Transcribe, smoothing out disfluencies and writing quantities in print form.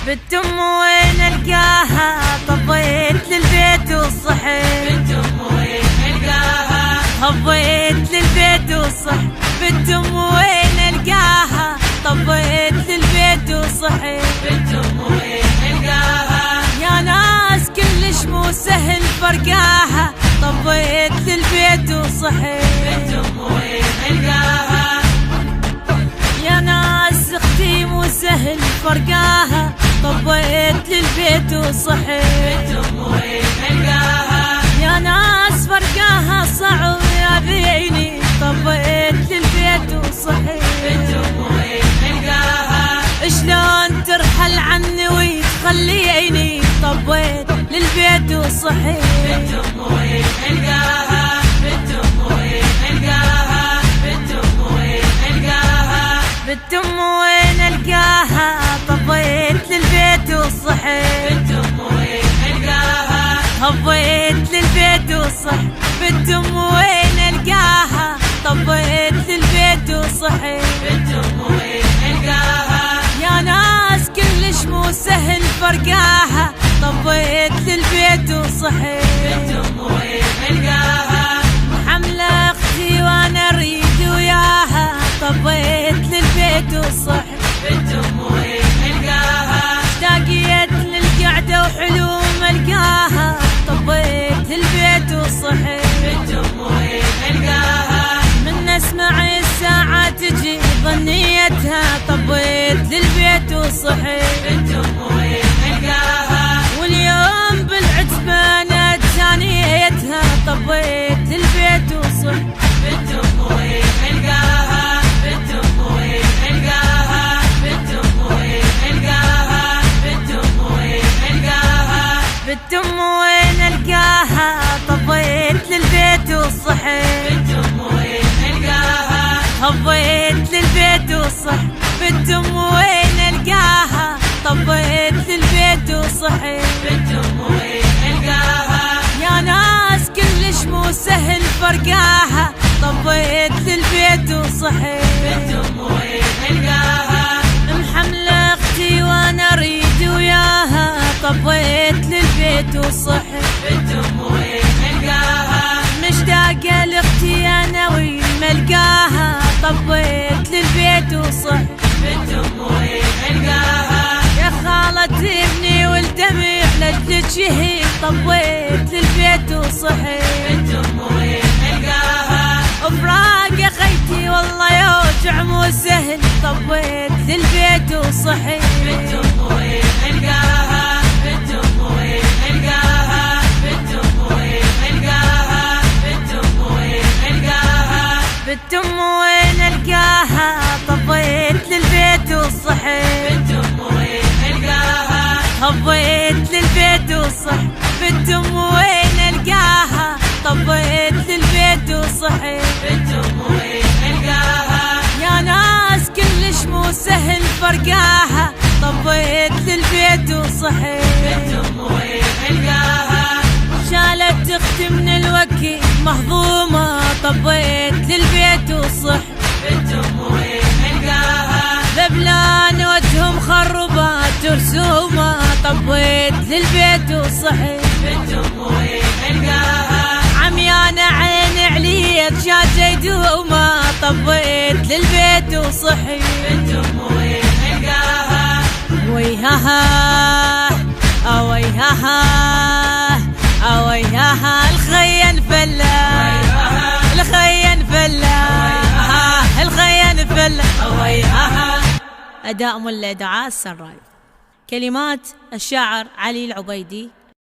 بنت أم وين ألقاها طبيت للبيت وصحيت. بنت أم وين ألقاها طبيت للبيت وصحيت. بنت أم وين ألقاها طبيت للبيت وصحيت. بنت أم وين ألقاها يا ناس كلش مو سهل فرقاها طبيت للبيت وصحيت. بنت أم وين ألقاها يا ناس اختي مو سهل فرقاها طبيت للبيت وصحيت. بنت أم وين ألقاها يا ناس فرقاها صعب يا بيني طبيت للبيت وصحيت. بنت أم وين ألقاها شلون ترحل عني وتخليني طبيت للبيت وصحيت. بنت أم وين ألقاها بنت أم وين ألقاها بنت أم وين ألقاها بنت أم وين ألقاها طبيت للبيت وصحيت. بنت أم وين ألقاها طبيت للبيت وصحيت. بنت أم وين ألقاها طبيت للبيت وصحيت. بنت أم وين ألقاها يا ناس كلش مو سهل فرقاها طبيت للبيت وصحيت. بنت أم وين ألقاها حملة اختي وانا اريد وياها طبيت للبيت وصحيت. بنت أم وين ألقاها اشتاقيت للقعدة وحلوم القاها طبيت للبيت وصحيت. بنت أم وين ألقاها من اسمع الساعة تجي ظنيتها طبيت للبيت وصحيت. بنت أم وين ألقاها واليوم بالعتبانة ثانيتها طبيت للبيت وصحيت. بنت أم وين ألقاها بنت أم وين ألقاها بنت أم وين ألقاها بنت أم وين ألقاها بنت أم وين ألقاها طبيت للبيت وصحيت. بنت أم وين ألقاها طبيت للبيت وصحيت. بنت أم وين ألقاها طبيت للبيت وصحيت. بنت أم وين ألقاها يا ناس كلش مو سهل فرقاها طبيت للبيت وصحيت. بنت أم وين ألقاها محملة اختي وانا اريد وياها طبيت للبيت وصحيت. بنت أم وين ألقاها مشتاقة لاختي انا وين ملقاها طبيت للبيت وصحيت. بنت أم وين ألقاها يا خالة ابني والدمع لجلك شهيد طبيت للبيت وصحيت. بنت أم وين ألقاها فراق يا خيتي والله يوجع مو سهل طبيت للبيت وصحيت. بنت أم وين ألقاها بنت أم وين ألقاها بنت أم وين ألقاها بنت أم وين ألقاها بنت أم وين ألقاها طبيت للبيت وصحيت. بنت أم وين ألقاها طبيت للبيت وصحيت. بنت أم وين ألقاها طبيت للبيت وصحيت. بنت أم وين ألقاها يا ناس كلش مو سهل فرقاها طبيت للبيت وصحيت. بنت أم وين ألقاها شالت اختي من الوكيل مهضومة طبيت للبيت وصحيت. بنت أم وين ألقاها ذبلان وجههم خربات ورسومة طبيت للبيت وصحيت. بنت أم وين ألقاها عميانة عين عليك شاجة يدومة طبيت للبيت وصحيت. بنت أم وين ألقاها ويهاها اويهاها اويهاها الخين فلا الخين فلا الخين فلا اويهاها. اداء ملا دعاء السراي. كلمات الشاعر علي العبيدي.